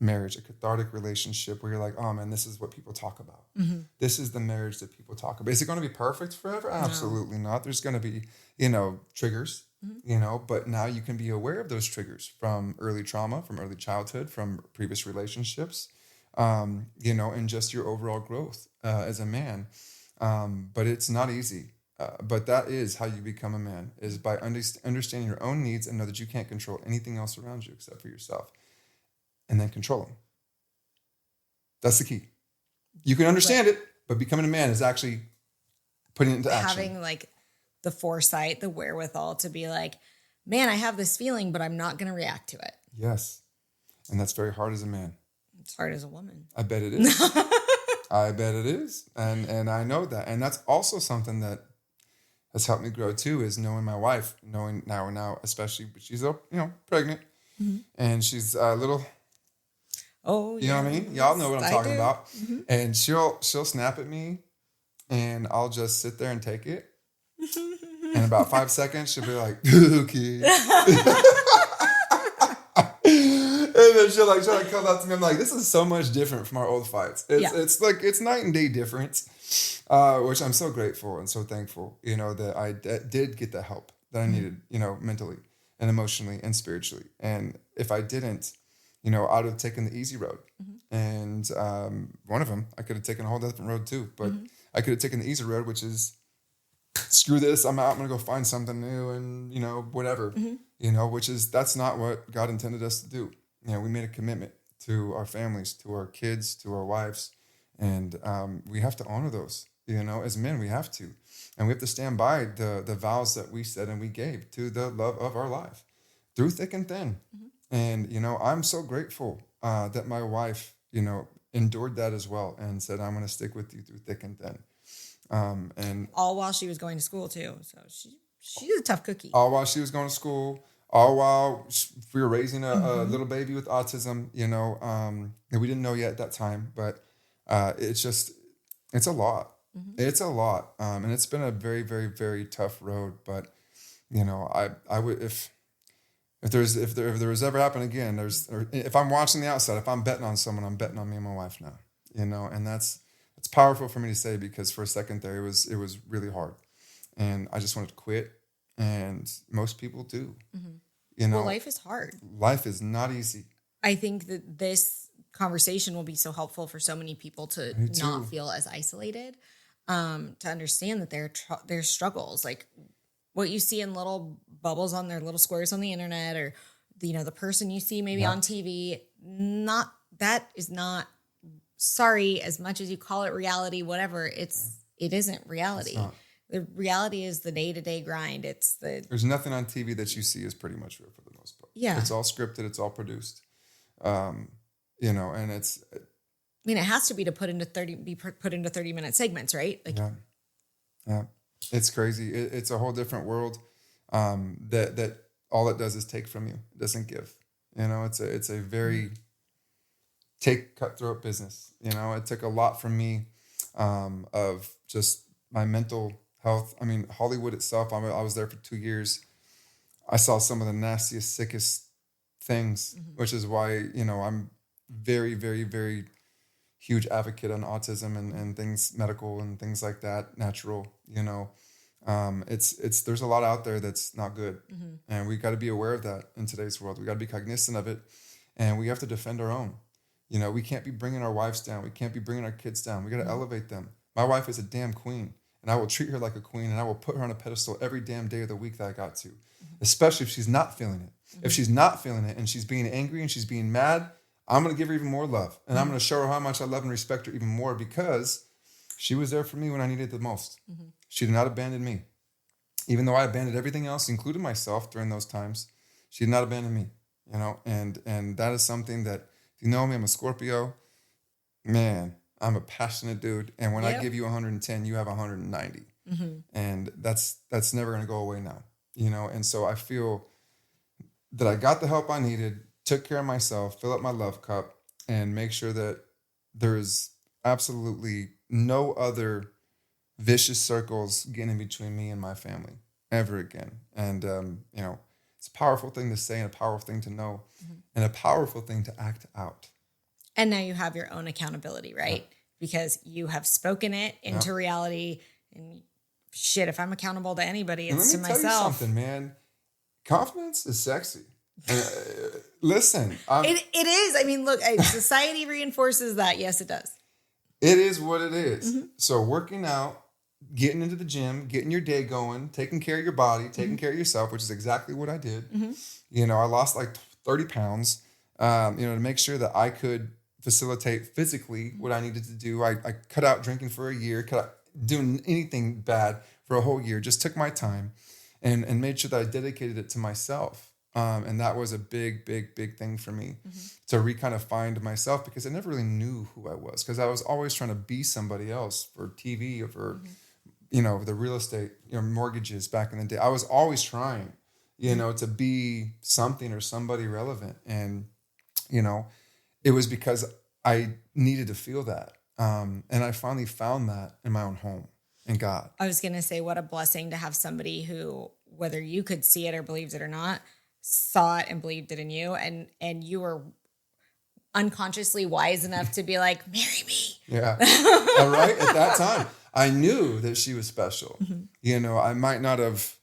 marriage, a cathartic relationship where you're like, oh man, this is what people talk about. Mm-hmm. This is the marriage that people talk about. Is it going to be perfect forever? Absolutely not. There's going to be, triggers, but now you can be aware of those triggers from early trauma, from early childhood, from previous relationships, and just your overall growth as a man. But it's not easy. But that is how you become a man, is by understanding your own needs and know that you can't control anything else around you except for yourself. And then control them. That's the key. You can understand it, but becoming a man is actually putting it into action. Having like the foresight, the wherewithal to be like, man, I have this feeling, but I'm not going to react to it. Yes. And that's very hard as a man. It's hard as a woman. I bet it is. I bet it is. And I know that. And that's also something that has helped me grow too, is knowing my wife, knowing now, especially, but she's, pregnant. Mm-hmm. And she's a little... Oh, you know what I mean? Y'all know what I'm talking about. Mm-hmm. And she'll snap at me, and I'll just sit there and take it. In about 5 seconds, she'll be like, okay. And then she'll try to come up to me. I'm like, this is so much different from our old fights. It's night and day difference, which I'm so grateful and so thankful, that I did get the help that I needed, mentally and emotionally and spiritually. And if I didn't, I'd have taken the easy road. Mm-hmm. And one of them, I could have taken a whole different road too. But I could have taken the easy road, which is, screw this, I'm out, I'm going to go find something new and, whatever. Mm-hmm. That's not what God intended us to do. We made a commitment to our families, to our kids, to our wives. And we have to honor those. As men, we have to. And we have to stand by the vows that we said and we gave to the love of our life through thick and thin. Mm-hmm. And, I'm so grateful that my wife, endured that as well and said, I'm going to stick with you through thick and thin. And all while she was going to school too. So she's a tough cookie. All while she was going to school, all while we were raising a little baby with autism, and we didn't know yet at that time, but it's a lot. Mm-hmm. It's a lot. And it's been a very, very, very tough road. But, I would, if there was ever happen again, if I'm watching the outside, if I'm betting on someone, I'm betting on me and my wife now, and it's powerful for me to say, because for a second there, it was really hard, and I just wanted to quit, and most people do. Mm-hmm. Well, life is hard. Life is not easy. I think that this conversation will be so helpful for so many people to not feel as isolated. to understand that there's struggles, like what you see in little bubbles on their little squares on the internet, or the person you see maybe on TV. That is not. Sorry, as much as you call it reality, whatever, it isn't reality. The reality is the day-to-day grind. There's nothing on TV that you see is pretty much real for the most part. Yeah. It's all scripted. It's all produced. And it's. It has to be to put into 30-minute segments, right? Like, yeah. It's crazy. It's a whole different world. That all it does is take from you. It doesn't give. It's a very cutthroat business. It took a lot from me, of just my mental health. I mean, Hollywood itself, I was there for 2 years. I saw some of the nastiest, sickest things, which is why, I'm very, very, very huge advocate on autism and things medical and things like that, natural, there's a lot out there that's not good. And we got to be aware of that in today's world. We got to be cognizant of it, and we have to defend our own. We can't be bringing our wives down. We can't be bringing our kids down. We got to elevate them. My wife is a damn queen, and I will treat her like a queen, and I will put her on a pedestal every damn day of the week that I got to, especially if she's not feeling it. If she's not feeling it and she's being angry and she's being mad, I'm going to give her even more love. And I'm going to show her how much I love and respect her even more, because she was there for me when I needed it the most. She did not abandon me. Even though I abandoned everything else, including myself during those times, she did not abandon me, and that is something that, if you know me, I'm a Scorpio. Man, I'm a passionate dude. And when I give you 110, you have 190. And that's never going to go away now, And so I feel that I got the help I needed, took care of myself, fill up my love cup, and make sure that there is absolutely no other vicious circles getting in between me and my family ever again. And, it's a powerful thing to say, and a powerful thing to know, and a powerful thing to act out. And now you have your own accountability, right? Yeah. Because you have spoken it into reality. And shit, if I'm accountable to anybody, it's to myself. Let me tell you something, man. Confidence is sexy. Listen. It is. I mean, look, society reinforces that. Yes, it does. It is what it is. So working out, getting into the gym, getting your day going, taking care of your body, taking care of yourself, which is exactly what I did. I lost like 30 pounds, to make sure that I could facilitate physically what I needed to do. I cut out drinking for a year, cut out doing anything bad for a whole year, just took my time and made sure that I dedicated it to myself. And that was a big, big, big thing for me to kind of find myself, because I never really knew who I was, because I was always trying to be somebody else for TV or for, the real estate, mortgages back in the day. I was always trying, to be something or somebody relevant. And, it was because I needed to feel that. And I finally found that in my own home in God. I was going to say, what a blessing to have somebody who, whether you could see it or believed it or not, saw it and believed it in you. And you were unconsciously wise enough to be like, marry me. Yeah. All right. At that time, I knew that she was special. I might not have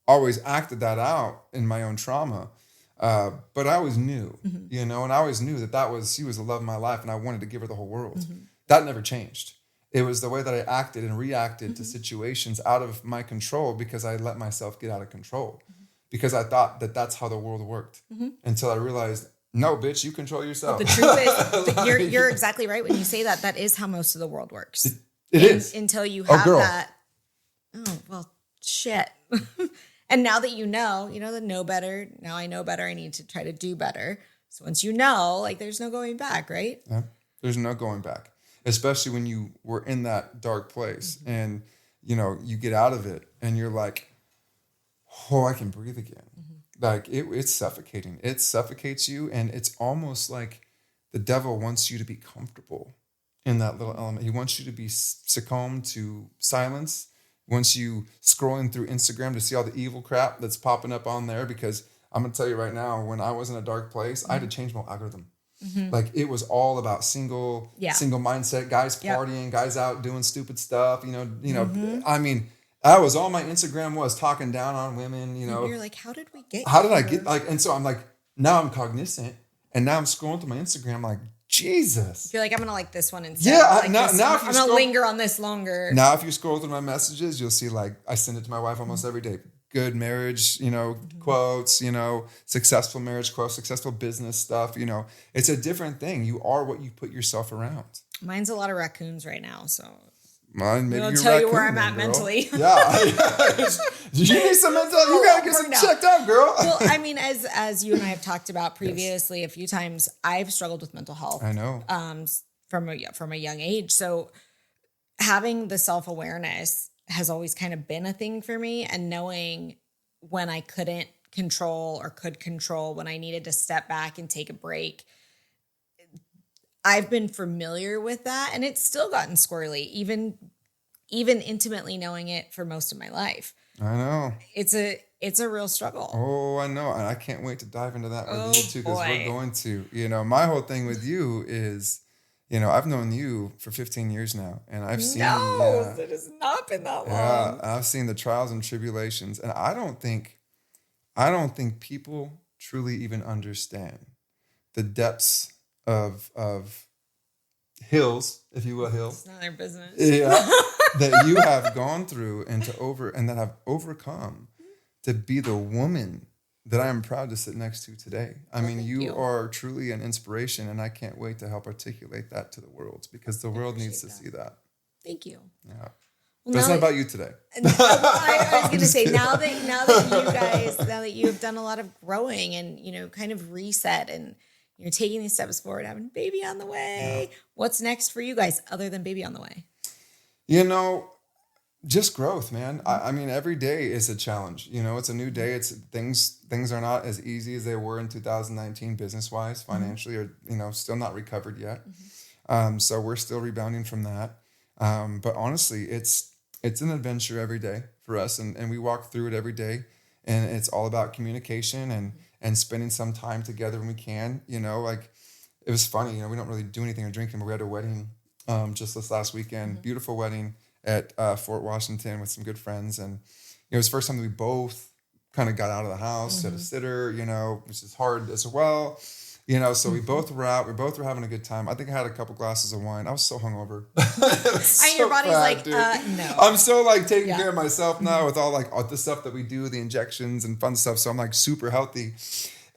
always acted that out in my own trauma. But I always knew, and I always knew she was the love of my life, and I wanted to give her the whole world. That never changed. It was the way that I acted and reacted to situations out of my control, because I let myself get out of control, because I thought that that's how the world worked, until I realized, no, bitch, you control yourself. But the truth is, you're exactly right when you say that. That is how most of the world works. It is. Until you have that. Oh, well, shit. And now that you know better. Now I know better. I need to try to do better. So once there's no going back, right? Yeah, there's no going back, especially when you were in that dark place and, you get out of it and you're like, oh, I can breathe again. Like it's suffocating. It suffocates you. And it's almost like the devil wants you to be comfortable in that little element. He wants you to be succumbed to silence. Once you scrolling through Instagram to see all the evil crap that's popping up on there, because I'm going to tell you right now, when I was in a dark place, I had to change my algorithm. Like it was all about single mindset, guys partying, guys out doing stupid stuff, I mean, that was all my Instagram was, talking down on women, You're like, how did we get How did I get and so I'm like, now I'm cognizant, and now I'm scrolling through my Instagram like, Jesus. I feel like I'm going to like this one instead. Yeah. Like now if I'm you going to linger on this longer. Now, if you scroll through my messages, you'll see like I send it to my wife almost every day. Good marriage, quotes, successful marriage quotes, successful business stuff. It's a different thing. You are what you put yourself around. Mine's a lot of raccoons right now. So mine, maybe I'll you're tell you where raccoon I'm at then, girl. mentally. Yeah. Do you need some mental? You got to get some checked out, girl. Well, I mean, as you and I have talked about previously a few times, I've struggled with mental health. I know. From a young age. So having the self-awareness has always kind of been a thing for me, and knowing when I couldn't control or could control, when I needed to step back and take a break. I've been familiar with that, and it's still gotten squirrely, even intimately knowing it for most of my life. I know. It's a real struggle. Oh, I know. And I can't wait to dive into that with you too, because we're going to. My whole thing with you is, I've known you for 15 years now, and I've seen. No, it has not been that long. Yeah, I've seen the trials and tribulations, and I don't think people truly even understand the depths of hills, if you will, hills. It's not their business. Yeah, that you have gone through and that have overcome to be the woman that I am proud to sit next to today. I mean, you are truly an inspiration, and I can't wait to help articulate that to the world, because the world needs to see that. Thank you. Yeah. Well, but it's not about you today. I was going to say, now that you have done a lot of growing and, kind of reset, and you're taking these steps forward, having baby on the way. Yeah. What's next for you guys other than baby on the way? Just growth, man. I mean, every day is a challenge. It's a new day. It's things are not as easy as they were in 2019 business-wise, financially, or, still not recovered yet. So we're still rebounding from that. But honestly, it's an adventure every day for us, and we walk through it every day, and it's all about communication and spending some time together when we can. It was funny, we don't really do anything or drinking, but we had a wedding just this last weekend, beautiful wedding at Fort Washington with some good friends, and it was the first time that we both kind of got out of the house, had a sitter, which is hard as well. So we both were out. We both were having a good time. I think I had a couple glasses of wine. I was so hungover. And your body's like, no. I'm so taking care of myself now with all the stuff that we do, the injections and fun stuff. So I'm super healthy.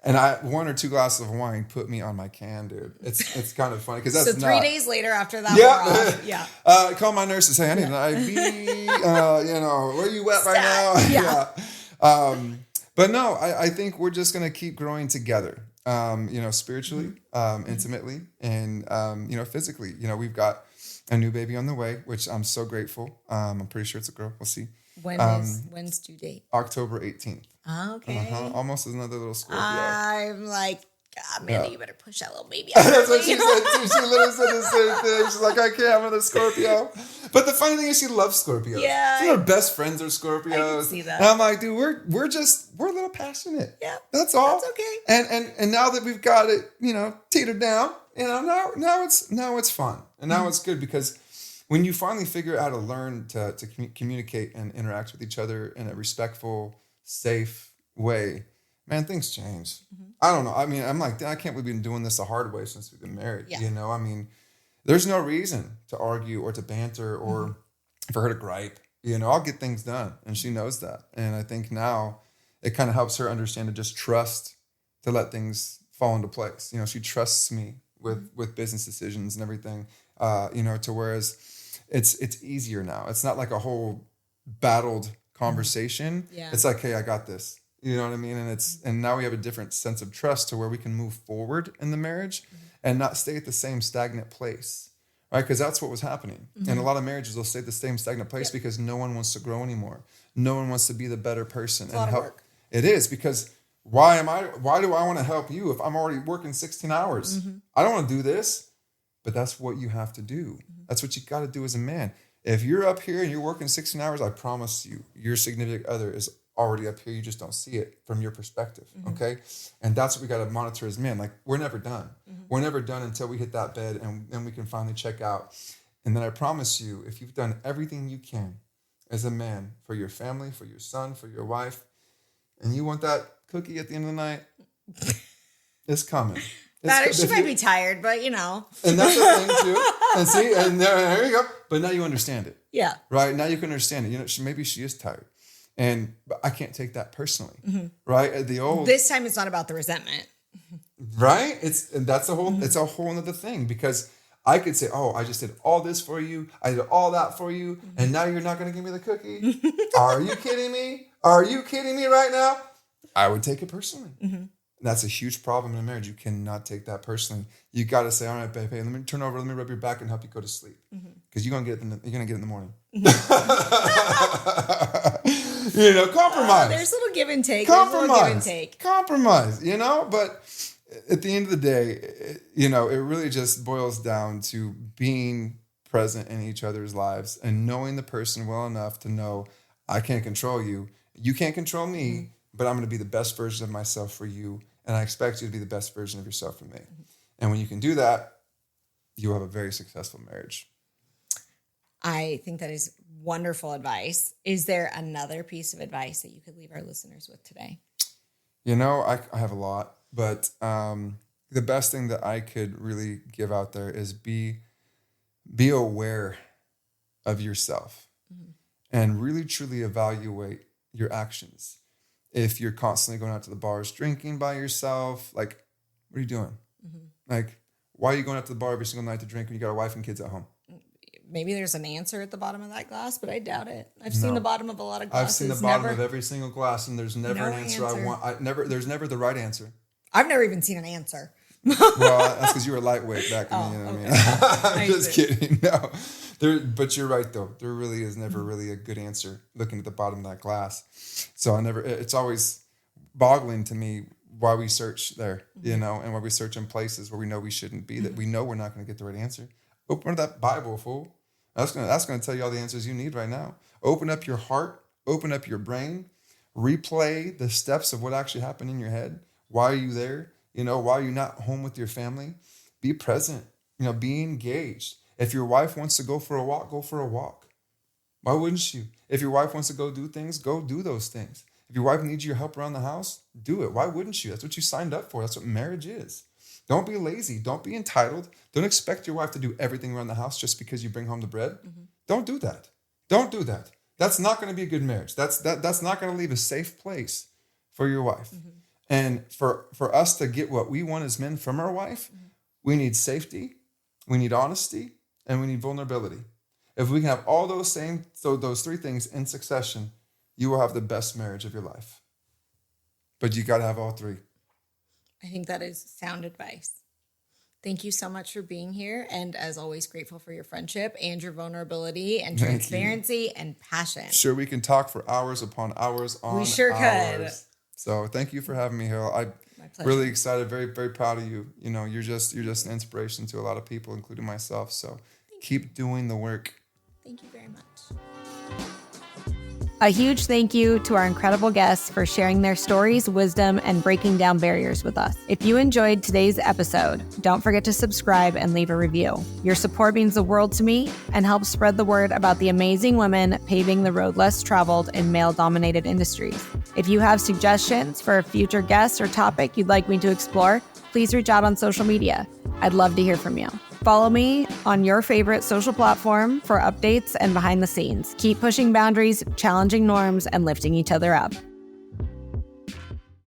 And one or two glasses of wine put me on my can, dude. It's kind of funny because that's so 3 days later after that. Yeah. I call my nurse and say, I need an IV. Where you at right now? Yeah. But no, I think we're just going to keep growing together. Spiritually, intimately, and, physically. We've got a new baby on the way, which I'm so grateful. I'm pretty sure it's a girl. We'll see. When's due date? October 18th. Oh, okay. Almost another little Scorpio. I'm like, Amanda, you better push that little baby out. That's what she said too. She literally said the same thing. She's like, I can't have another Scorpio. But the funny thing is she loves Scorpios. Yeah. Some of her best friends are Scorpios. I can see that. And I'm like, dude, we're a little passionate. Yeah. That's all. That's okay. And now that we've got it, teetered down, now it's fun. And now it's good, because when you finally figure out how to learn to communicate and interact with each other in a respectful, safe way, man, things change. Mm-hmm. I don't know. I mean, I'm like, I can't believe we've been doing this the hard way since we've been married. Yeah. I mean, there's no reason to argue or to banter or for her to gripe. I'll get things done, and she knows that. And I think now it kind of helps her understand to just trust, to let things fall into place. She trusts me with business decisions and everything. To whereas it's easier now. It's not like a whole battled conversation. Yeah. It's like, hey, I got this. You know what I mean? And now we have a different sense of trust to where we can move forward in the marriage and not stay at the same stagnant place, right? Because that's what was happening. And a lot of marriages will stay at the same stagnant place because no one wants to grow anymore. No one wants to be the better person. It's a lot of work. It is, because why do I want to help you if I'm already working 16 hours? I don't want to do this, but that's what you have to do. That's what you got to do as a man. If you're up here and you're working 16 hours, I promise you, your significant other is already up here. You just don't see it from your perspective. Okay. And that's what we got to monitor as men. Like, we're never done. We're never done until we hit that bed, and then we can finally check out. And then I promise you, if you've done everything you can as a man for your family, for your son, for your wife, and you want that cookie at the end of the night, it's coming. She might be tired, but you know. And that's the thing too. And see, and there you go. But now you understand it. Yeah. Right? Now you can understand it. You know, maybe she is tired. But I can't take that personally. Right? This time it's not about the resentment. Right? It's a whole other thing, because I could say, oh, I just did all this for you. I did all that for you. And now you're not going to give me the cookie? Are you kidding me? Are you kidding me right now? I would take it personally. That's a huge problem in a marriage. You cannot take that personally. You got to say, all right, babe, hey, let me turn over, let me rub your back and help you go to sleep. Because you're going to get it in the morning. You know, compromise. There's a little give and take. Compromise, you know, but at the end of the day, you know, it really just boils down to being present in each other's lives and knowing the person well enough to know, I can't control you. You can't control me, but I'm going to be the best version of myself for you. And I expect you to be the best version of yourself for me. And when you can do that, you'll have a very successful marriage. I think that is wonderful advice. Is there another piece of advice that you could leave our listeners with today? You know, I have a lot, but the best thing that I could really give out there is be aware of yourself and really truly evaluate your actions. If you're constantly going out to the bars, drinking by yourself, like, what are you doing? Like, why are you going out to the bar every single night to drink when you got a wife and kids at home? Maybe there's an answer at the bottom of that glass, but I doubt it. I've seen the bottom of a lot of glasses. I've seen the bottom of every single glass, and there's never an answer I want. There's never the right answer. I've never even seen an answer. Well, that's because you were lightweight back then. You know what I mean? Just kidding. No, but you're right though. There really is never really a good answer looking at the bottom of that glass. So it's always boggling to me why we search there, you know, and why we search in places where we know we shouldn't be, that we know we're not going to get the right answer. Open that Bible, fool. That's gonna tell you all the answers you need right now. Open up your heart, open up your brain, replay the steps of what actually happened in your head. Why are you there? You know, why are you not home with your family? Be present, you know, be engaged. If your wife wants to go for a walk, go for a walk. Why wouldn't you? If your wife wants to go do things, go do those things. If your wife needs your help around the house, do it. Why wouldn't you? That's what you signed up for. That's what marriage is. Don't be lazy. Don't be entitled. Don't expect your wife to do everything around the house just because you bring home the bread. Don't do that. Don't do that. That's not going to be a good marriage. That's not going to leave a safe place for your wife. And for us to get what we want as men from our wife, we need safety, we need honesty, and we need vulnerability. If we can have all those three things in succession, you will have the best marriage of your life. But you got to have all three. I think that is sound advice. Thank you so much for being here. And as always, grateful for your friendship and your vulnerability and transparency and passion. Sure, we can talk for hours upon hours on hours. We sure could. So thank you for having me here. I'm really excited, very, very proud of you. You know, you're just an inspiration to a lot of people, including myself. So keep doing the work. Thank you very much. A huge thank you to our incredible guests for sharing their stories, wisdom, and breaking down barriers with us. If you enjoyed today's episode, don't forget to subscribe and leave a review. Your support means the world to me and helps spread the word about the amazing women paving the road less traveled in male-dominated industries. If you have suggestions for a future guest or topic you'd like me to explore, please reach out on social media. I'd love to hear from you. Follow me on your favorite social platform for updates and behind the scenes. Keep pushing boundaries, challenging norms, and lifting each other up.